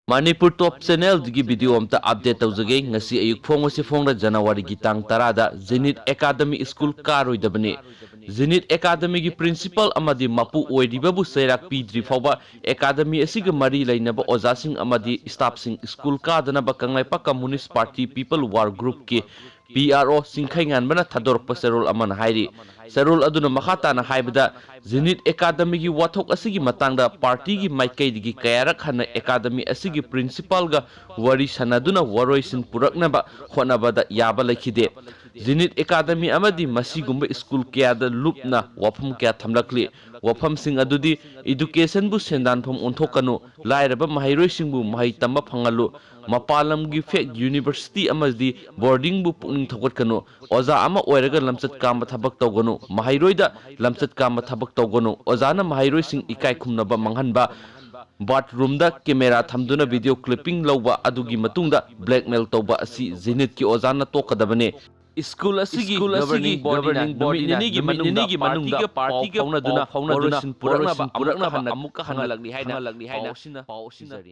Manipur Top Channel की video अमता update तौजगे ngasi ayuk phongose phongda January gi tang 10 da Zenith Academy School karoidabani Zenith Academy gi principal amadi mapu oiribabu sairak pidri fawba academy asiga mari lainaba ojasing amadi staff sing school kadana ba kanglaipa Communist Party People War Group ki PRO singkhaingan bana thadorpa serol aman hairi serol aduna makhatana haibada Zenith Academy gi wathok asigi matangda party gi maikei gi kayarak hana academy asigi principal ga wari sanaduna waroisin puraknaba honabada yaba lakhide Zenith Academy amadi masigumba school kya lupna wafam kya thamlakli wafam sing adudi education bu sendan phom onthokanu lairaba mahairoi singbu mahai tamba phangalu mapalam gi fake university amadi boarding bu pungning thokot kanu oza ama oiraga lamchat kama thabak tawganu mahairoi da lamchat kama thabak tawganu ozana mahairoi sing ikai khumnaba manghanba bathroom da camera thamduna video clipping lawba adugi matungda blackmail tawba asi Zenith ki ozana tokadabane School asigi governing body ni gi manungda party ga fauna duna purakna ba amukka hanalagni haina pausina